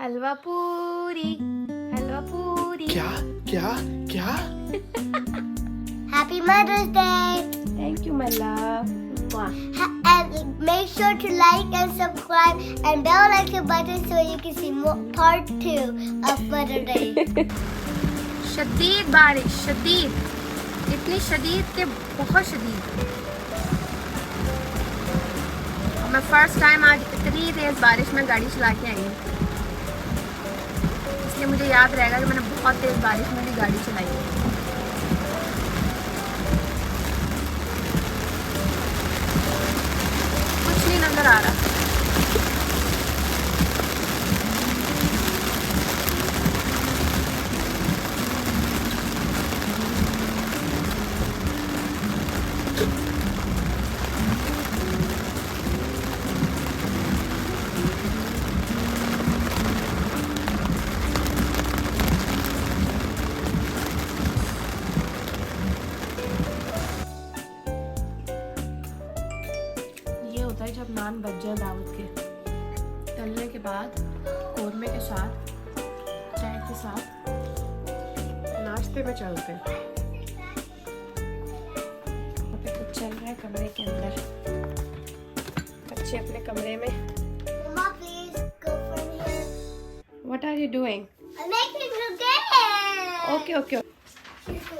हलवा पूरी, हलवा पूरी। क्या क्या क्या? Happy Mother's Day! Thank you, my love. And make sure to like and subscribe and bell icon button so you can see more part 2 of Mother's Day. शदीद बारिश, शदीद, इतनी शदीद के बहुत शदीद। मैं फर्स्ट टाइम आज इतनी तेज बारिश में गाड़ी चला के आई हूँ, इसलिए मुझे याद रहेगा कि मैंने बहुत तेज बारिश में भी गाड़ी चलाई है। कुछ नहीं नजर आ रहा। जब नान बच जाए दावत के, तलने के बाद कोरमे के साथ, चाय के साथ नाश्ते में चलते हैं। कुछ चल रहा है कमरे के अंदर, बच्चे अपने कमरे में। Mama, please go from here. What are you doing? I'm making you game. Okay, okay. Super.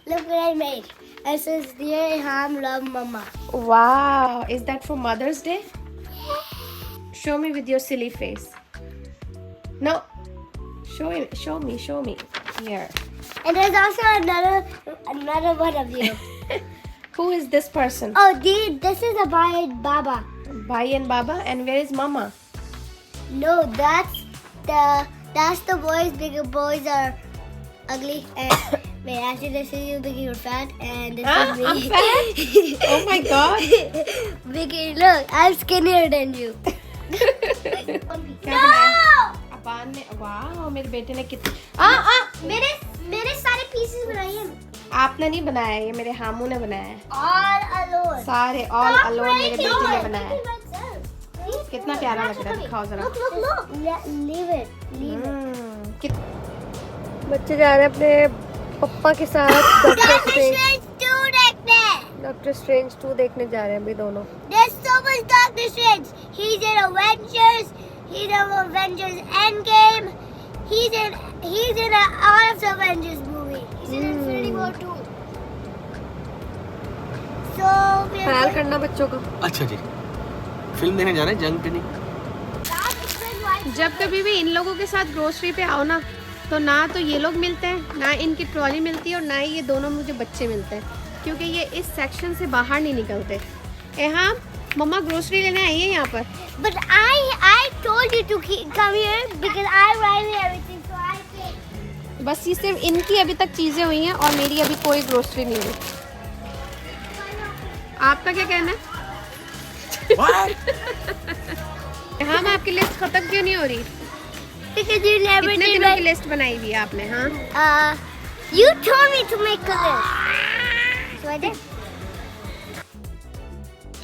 Look what I made. It says, "Dear Ham, love Mama." Wow, is that for Mother's Day? Show me with your silly face. No, show me. Here. And there's also another one of you. Who is this person? Oh, this is a Bai and Baba. Bhai and Baba, and where is Mama? No, that's the boys. Bigger boys are ugly. And wait, actually, this is you, Biggie. You're fat, and this is me. I'm fat? Oh my God. Biggie, look, I'm skinnier than you. क्या बनाया? अपान ने, वाह, मेरे बेटे ने कितने मेरे सारे पीसेस बनाए हैं। आपने नहीं बनाया, ये मेरे हामू ने बनाया है। All alone. सारे ऑल अलोन मेरे बेटे ने बनाया है। कितना प्यारा लग रहा है, दिखाओ जरा। Look. Leave it. बच्चे जा रहे हैं अपने पप्पा के साथ डॉक्टर स्ट्रेंज 2 देखने जा रहे हैं अभी दोनों। There's so much Doctor Strange. He's in Avengers. He's in Avengers Endgame. He's in all of the Avengers movie. He's in Infinity War 2. So ख्याल करना बच्चों का। अच्छा जी, फिल्म देखने जा रहे हैं, जंग पे नहीं। जब कभी भी इन लोगों के साथ ग्रोसरी पे आओ ना, तो ना तो ये लोग मिलते हैं, ना इनकी ट्रॉली मिलती है, और ना ही ये दोनों मुझे बच्चे मिलते हैं, क्योंकि ये इस सेक्शन से बाहर नहीं निकलते। हाँ, मम्मा ग्रोसरी लेने आई है यहाँ पर। But I told you to come here because I write everything, so I came. बस ये सिर्फ इनकी अभी तक चीज़ें हुई हैं और मेरी अभी कोई ग्रोसरी नहीं हुई। आपका क्या कहना है? हाँ, मैं आपकी लिस्ट खत्म क्यों नहीं हो रही? Because you never कितने did दिनों की right. लिस्ट बनाई हुई है आपने? हाँ, You told me to make a list, so I did.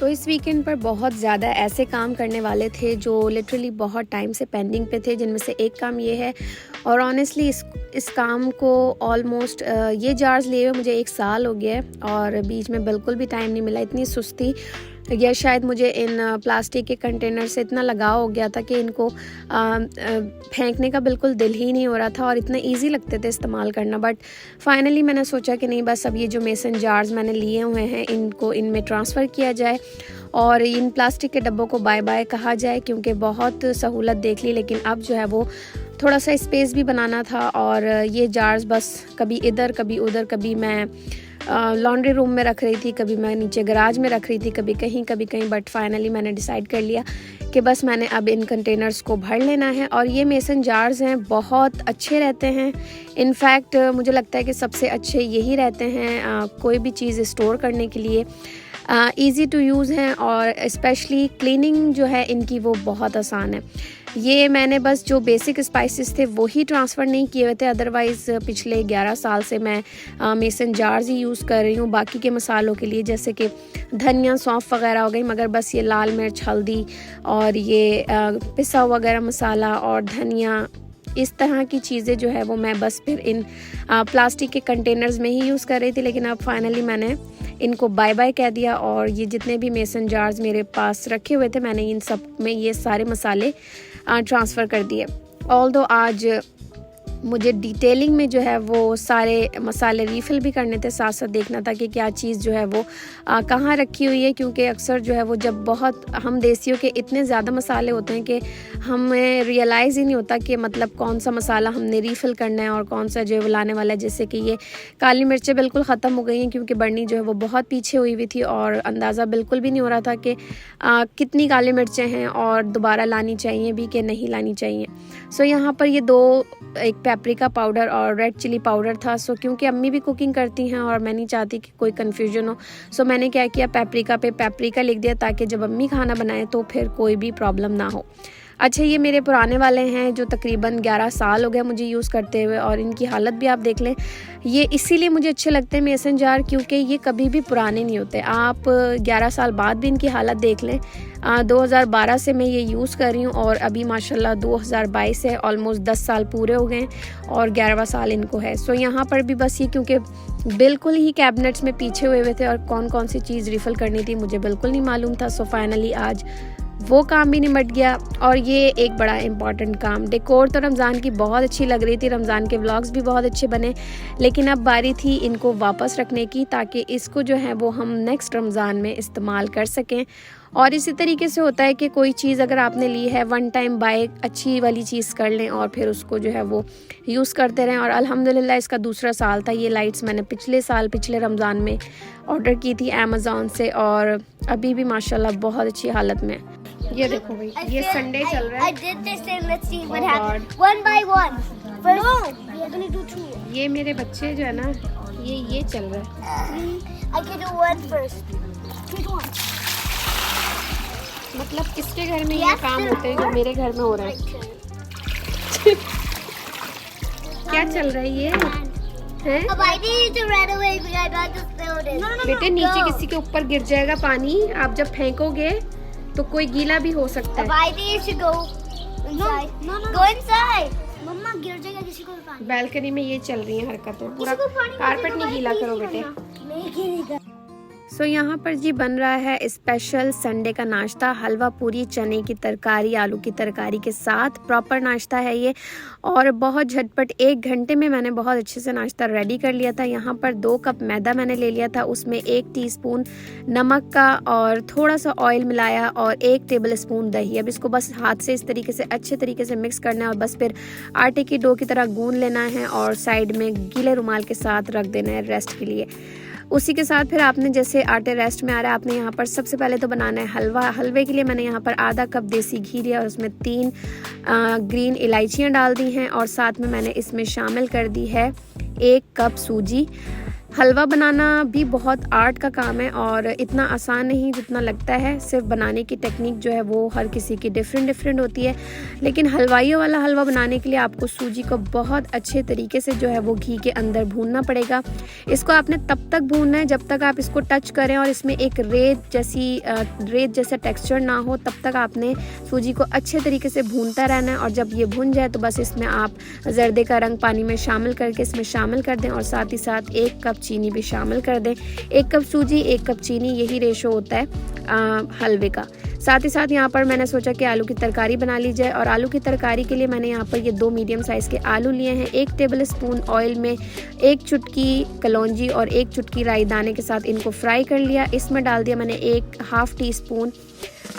तो इस वीकेंड पर बहुत ज़्यादा ऐसे काम करने वाले थे जो लिटरली बहुत टाइम से पेंडिंग पे थे, जिनमें से एक काम ये है, और ऑनेस्टली इस काम को ऑलमोस्ट ये जार्स लिए हुए मुझे 1 साल हो गया है, और बीच में बिल्कुल भी टाइम नहीं मिला। इतनी सुस्ती, या शायद मुझे इन प्लास्टिक के कंटेनर से इतना लगाव हो गया था कि इनको फेंकने का बिल्कुल दिल ही नहीं हो रहा था, और इतने इजी लगते थे इस्तेमाल करना। बट फाइनली मैंने सोचा कि नहीं, बस अब ये जो मेसन जार्स मैंने लिए हुए हैं, इनको इनमें ट्रांसफ़र किया जाए और इन प्लास्टिक के डब्बों को बाय बाय कहा जाए, क्योंकि बहुत सहूलत देख ली, लेकिन अब जो है वो थोड़ा सा स्पेस भी बनाना था। और ये जार्स बस कभी इधर कभी उधर, कभी मैं लॉन्ड्री रूम में रख रही थी, कभी मैं नीचे गराज में रख रही थी, कभी कहीं, बट फाइनली मैंने डिसाइड कर लिया कि बस मैंने अब इन कंटेनर्स को भर लेना है। और ये मेसन जार्स हैं, बहुत अच्छे रहते हैं। इनफैक्ट मुझे लगता है कि सबसे अच्छे यही रहते हैं कोई भी चीज़ स्टोर करने के लिए। इजी टू यूज़ हैं और स्पेशली क्लीनिंग जो है इनकी वो बहुत आसान है। ये मैंने बस जो बेसिक स्पाइसेस थे वो ही ट्रांसफ़र नहीं किए हुए थे, अदरवाइज़ पिछले 11 साल से मैं मेसन जार्स ही यूज़ कर रही हूँ बाकी के मसालों के लिए, जैसे कि धनिया सौंफ वगैरह हो गई, मगर बस ये लाल मिर्च, हल्दी और ये पिसा हुआ गरम मसाला और धनिया, इस तरह की चीज़ें जो है वो मैं बस फिर इन प्लास्टिक के कंटेनर्स में ही यूज़ कर रही थी। लेकिन अब फाइनली मैंने इनको बाय बाय कह दिया और ये जितने भी मेसन जार्स मेरे पास रखे हुए थे मैंने इन सब में ये सारे मसाले ट्रांसफ़र कर दिए। ऑल्दो आज मुझे डिटेलिंग में जो है वो सारे मसाले रीफ़िल भी करने थे, साथ साथ देखना था कि क्या चीज़ जो है वो कहाँ रखी हुई है, क्योंकि अक्सर जो है वो जब बहुत हम देसियों के इतने ज़्यादा मसाले होते हैं कि हमें रियलाइज़ ही नहीं होता कि मतलब कौन सा मसाला हमने रीफ़िल करना है और कौन सा जो है वो लाने वाला है। जैसे कि ये काली मिर्चें बिल्कुल ख़त्म हो गई हैं क्योंकि बर्नी जो है वो बहुत पीछे हुई थी और अंदाज़ा बिल्कुल भी नहीं हो रहा था कि कितनी काली मिर्चें हैं और दोबारा लानी चाहिए भी कि नहीं लानी चाहिए। सो यहाँ पर ये दो, एक पेपरिका पाउडर और रेड चिली पाउडर था। सो क्योंकि अम्मी भी कुकिंग करती हैं और मैं नहीं चाहती कि कोई कन्फ्यूजन हो, सो मैंने क्या किया, पेपरिका पे पेपरिका लिख दिया ताकि जब अम्मी खाना बनाए तो फिर कोई भी प्रॉब्लम ना हो। अच्छा, ये मेरे पुराने वाले हैं जो तकरीबन 11 साल हो गए मुझे यूज़ करते हुए और इनकी हालत भी आप देख लें। ये इसीलिए मुझे अच्छे लगते हैं मेसन जार क्योंकि ये कभी भी पुराने नहीं होते। आप 11 साल बाद भी इनकी हालत देख लें। 2012 से मैं ये यूज़ कर रही हूँ और अभी माशाल्लाह 2022 है, ऑलमोस्ट 10 साल पूरे हो गए और 11वां साल इनको है। सो यहाँ पर भी बस ये क्योंकि बिल्कुल ही कैबिनेट्स में पीछे हुए थे और कौन कौन सी चीज़ रिफ़िल करनी थी मुझे बिल्कुल नहीं मालूम था। सो फाइनली आज वो काम भी निमट गया। और ये एक बड़ा इम्पॉर्टेंट काम, डेकोर तो रमज़ान की बहुत अच्छी लग रही थी, रमज़ान के व्लॉग्स भी बहुत अच्छे बने, लेकिन अब बारी थी इनको वापस रखने की ताकि इसको जो है वो हम नेक्स्ट रमज़ान में इस्तेमाल कर सकें। और इसी तरीके से होता है कि कोई चीज़ अगर आपने ली है, वन टाइम बाय अच्छी वाली चीज़ कर लें और फिर उसको जो है वो यूज़ करते रहें। और अल्हम्दुलिल्लाह इसका दूसरा साल था। ये लाइट्स मैंने पिछले साल पिछले रमज़ान में ऑर्डर की थी अमेज़ॉन से और अभी भी माशाल्लाह बहुत अच्छी हालत में। ये देखो भाई, ये संडे चल रहा है। ये मेरे बच्चे जो है ना ये चल रहा है। मतलब किसके घर में ये काम होते हैं जो मेरे घर में हो रहा है। क्या चल रहा है ये है? बेटे नीचे किसी के ऊपर गिर जाएगा पानी, आप जब फेंकोगे तो कोई गीला भी हो सकता है। मम्मा गिर जाएगा किसी को पानी। बैल्कनी में ये चल रही है हरकतें, पूरा कारपेट नहीं गीला करो बेटे। नहीं गिरेगा। सो यहाँ पर जी बन रहा है स्पेशल संडे का नाश्ता, हलवा पूरी, चने की तरकारी, आलू की तरकारी के साथ। प्रॉपर नाश्ता है ये और बहुत झटपट 1 घंटे में मैंने बहुत अच्छे से नाश्ता रेडी कर लिया था। यहाँ पर 2 कप मैदा मैंने ले लिया था, उसमें 1 टीस्पून नमक का और थोड़ा सा ऑयल मिलाया और 1 टेबल स्पून दही। अब इसको बस हाथ से इस तरीके से अच्छे तरीके से मिक्स करना है और बस फिर आटे की डो की तरह गूंद लेना है और साइड में गीले रुमाल के साथ रख देना है रेस्ट के लिए। उसी के साथ फिर आपने जैसे आटे रेस्ट में आ रहा है, आपने यहाँ पर सबसे पहले तो बनाना है हलवा। हलवे के लिए मैंने यहाँ पर आधा कप देसी घी लिया और उसमें 3 ग्रीन इलायचियाँ डाल दी हैं और साथ में मैंने इसमें शामिल कर दी है 1 कप सूजी। हलवा बनाना भी बहुत आर्ट का काम है और इतना आसान नहीं जितना लगता है। सिर्फ बनाने की टेक्निक जो है वो हर किसी की डिफरेंट होती है, लेकिन हलवाइयों वाला हलवा बनाने के लिए आपको सूजी को बहुत अच्छे तरीके से जो है वो घी के अंदर भूनना पड़ेगा। इसको आपने तब तक भूनना है जब तक आप इसको टच करें और इसमें एक रेत जैसा टेक्सचर ना हो, तब तक आपने सूजी को अच्छे तरीके से भूनता रहना है। और जब ये भुन जाए तो बस इसमें आप जर्दे का रंग पानी में शामिल करके इसमें शामिल कर दें और साथ ही साथ 1 कप चीनी भी शामिल कर दें। 1 कप सूजी 1 कप चीनी, यही रेशो होता है हलवे का। साथ ही साथ यहाँ पर मैंने सोचा कि आलू की तरकारी बना ली जाए और आलू की तरकारी के लिए मैंने यहाँ पर ये 2 मीडियम साइज़ के आलू लिए हैं। 1 टेबल स्पून ऑयल में 1 चुटकी कलौंजी और 1 चुटकी राई दाने के साथ इनको फ्राई कर लिया। इसमें डाल दिया मैंने 1/2 टीस्पून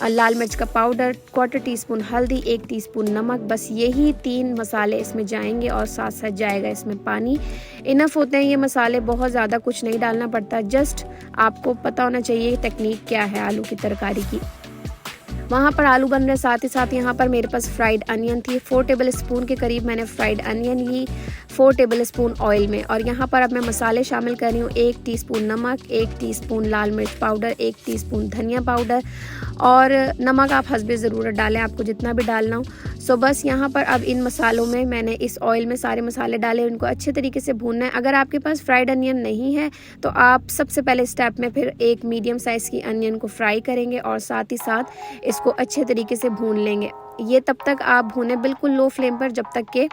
लाल मिर्च का पाउडर, 1/4 टीस्पून हल्दी, 1 टीस्पून नमक। बस यही 3 मसाले इसमें जाएंगे और साथ साथ जाएगा इसमें पानी। इनफ होते हैं ये मसाले, बहुत ज़्यादा कुछ नहीं डालना पड़ता, जस्ट आपको पता होना चाहिए टेक्निक क्या है आलू की तरकारी की। वहाँ पर आलू बन रहे, साथ ही साथ यहाँ पर मेरे पास फ्राइड अनियन थी। 4 टेबल स्पून के करीब मैंने फ्राइड अनियन ली 4 टेबल स्पून ऑयल में। और यहाँ पर अब मैं मसाले शामिल कर रही हूँ। 1 टीस्पून नमक, 1 टीस्पून लाल मिर्च पाउडर, 1 टीस्पून धनिया पाउडर, और नमक आप हस्बे ज़रूरत डालें, आपको जितना भी डालना हो। सो बस यहाँ पर अब इन मसालों में मैंने इस ऑयल में सारे मसाले डाले, उनको अच्छे तरीके से भूनना है। अगर आपके पास फ्राइड अनियन नहीं है तो आप सबसे पहले स्टेप में फिर एक मीडियम साइज़ की अनियन को फ्राई करेंगे और साथ ही साथ इसको अच्छे तरीके से भून लेंगे। ये तब तक आप भूने बिल्कुल लो फ्लेम पर जब तक कि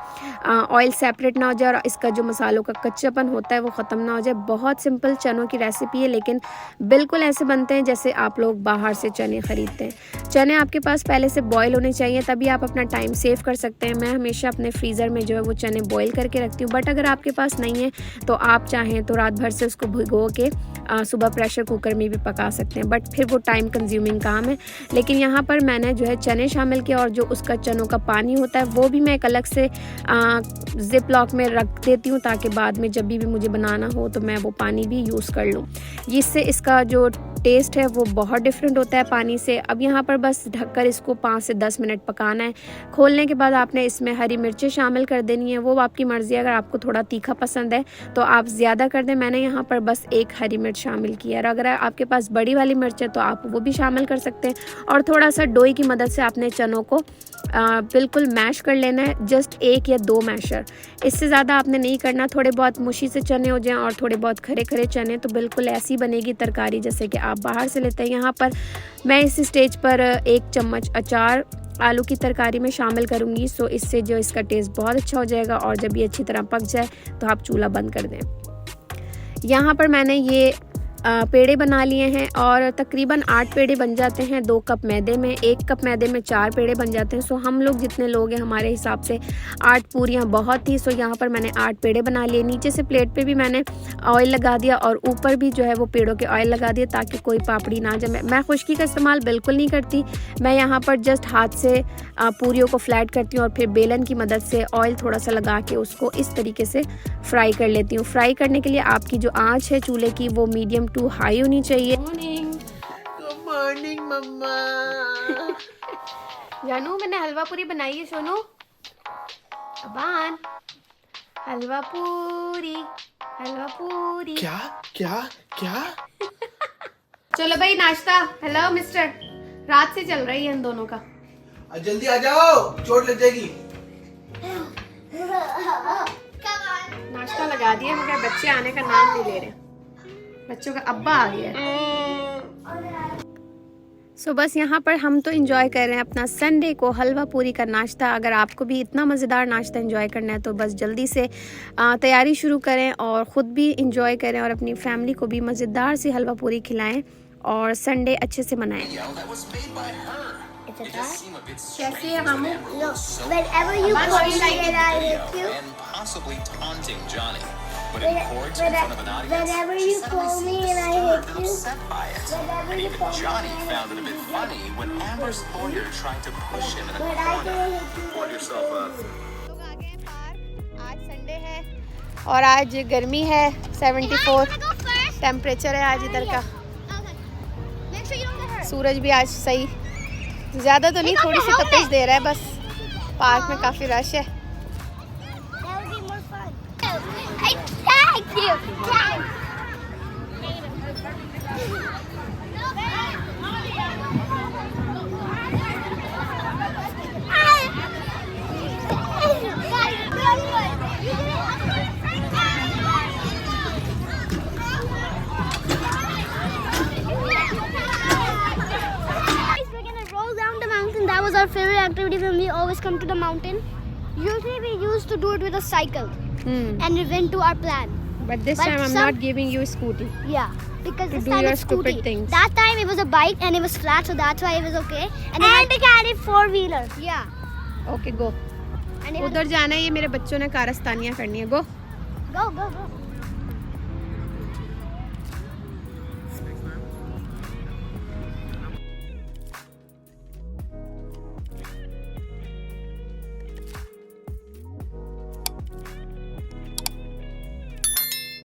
ऑयल सेपरेट ना हो जाए और इसका जो मसालों का कच्चापन होता है वो ख़त्म ना हो जाए। बहुत सिंपल चनों की रेसिपी है, लेकिन बिल्कुल ऐसे बनते हैं जैसे आप लोग बाहर से चने ख़रीदते हैं। चने आपके पास पहले से बॉयल होने चाहिए, तभी आप अपना टाइम सेव कर सकते हैं। मैं हमेशा अपने फ्रीज़र में जो है वो चने बॉयल करके रखती हूँ, बट अगर आपके पास नहीं है तो आप चाहें तो रात भर से उसको भिगो के सुबह प्रेशर कुकर में भी पका सकते हैं, बट फिर वो टाइम कंज्यूमिंग काम है। लेकिन यहाँ पर मैंने जो है चने शामिल किया और जो उसका चनों का पानी होता है वो भी मैं एक अलग से जिप लॉक में रख देती हूँ, ताकि बाद में जब भी मुझे बनाना हो तो मैं वो पानी भी यूज़ कर लूँ। इससे इसका जो टेस्ट है वो बहुत डिफरेंट होता है पानी से। अब यहाँ पर बस ढककर इसको 5 से 10 मिनट पकाना है। खोलने के बाद आपने इसमें हरी मिर्चें शामिल कर देनी है, वो आपकी मर्ज़ी है। अगर आपको थोड़ा तीखा पसंद है तो आप ज़्यादा कर दें, मैंने यहाँ पर बस 1 हरी मिर्च शामिल किया है। अगर आपके पास बड़ी वाली मिर्च है तो आप वो भी शामिल कर सकते हैं। और थोड़ा सा डोई की मदद से आपने चनों को बिल्कुल मैश कर लेना है, जस्ट 1 या 2 मैशर, इससे ज़्यादा आपने नहीं करना। थोड़े बहुत मुशी से चने हो जाएं और थोड़े बहुत खरे खरे चने, तो बिल्कुल ऐसी बनेगी तरकारी जैसे कि आप बाहर से लेते हैं। यहाँ पर मैं इस स्टेज पर 1 चम्मच अचार आलू की तरकारी में शामिल करूँगी, सो इससे जो इसका टेस्ट बहुत अच्छा हो जाएगा। और जब ये अच्छी तरह पक जाए तो आप चूल्हा बंद कर दें। यहाँ पर मैंने ये पेड़े बना लिए हैं और तकरीबन 8 पेड़े बन जाते हैं 2 कप मैदे में। 1 कप मैदे में 4 पेड़े बन जाते हैं। सो हम लोग जितने लोग हैं हमारे हिसाब से 8 पूरियाँ बहुत थी। सो यहाँ पर मैंने 8 पेड़े बना लिए। नीचे से प्लेट पे भी मैंने ऑयल लगा दिया और ऊपर भी जो है वो पेड़ों के ऑयल लगा दिया, ताकि कोई पापड़ी ना जमे। मैं खुश्की का इस्तेमाल बिल्कुल नहीं करती, मैं यहाँ पर जस्ट हाथ से पूरियों को फ्लैट करती हूँ और फिर बेलन की मदद से ऑयल थोड़ा सा लगा के उसको इस तरीके से फ्राई कर लेती हूँ। फ्राई करने के लिए आपकी जो आँच है चूल्हे की वो मीडियम टू हाई होनी चाहिए। गुड मॉर्निंग मम्मा। जानू मैंने हलवा पूरी बनाई है। सोनू अबान हलवा पूरी, हलवा पूरी। क्या क्या क्या? चलो भाई नाश्ता। हेलो मिस्टर, रात से चल रही है इन दोनों का। जल्दी आ जाओ, चोट लग जाएगी। नाश्ता लगा दिया मगर बच्चे आने का नाम नहीं ले रहे। बच्चों का अब्बा आ गया है। सो बस यहाँ पर हम तो एंजॉय कर रहे हैं अपना संडे को, हलवा पूरी का नाश्ता। अगर आपको भी इतना मज़ेदार नाश्ता एंजॉय करना है तो बस जल्दी से तैयारी शुरू करें और ख़ुद भी एंजॉय करें और अपनी फैमिली को भी मज़ेदार सी हलवा पूरी खिलाएं और संडे अच्छे से मनाएं। कैसे है मामू? No, whenever you call me and I hit you. Possibly taunting Johnny, but in court in front of an audience, Whenever you call me and I hit you. upset by it. And even Johnny found it a bit funny when Amber's lawyer tried to push him in a But I corner. didn't hit you. Pull yourself up. लोग आ गए park. आज Sunday है और आज गर्मी है, 74 temperature है आज इधर का। सूरज भी आज सही, ज़्यादा तो नहीं, थोड़ी सी तपिश दे रहा है बस। पार्क में काफ़ी रश है। That would be more fun. I tagged you. Tag. That was our favorite activity when we always come to the mountain. Usually we used to do it with a cycle and we went to our plan. But this But time I'm some- not giving you a scooty. Yeah, because To this do time your it's stupid scooty. things. That time it was a bike and it was flat, so that's why it was okay. And it carried 4-wheeler. Yeah. Okay, go. And it उधर जाना है, ये मेरे बच्चों ने कारस्तानियाँ करनी है। Go. go.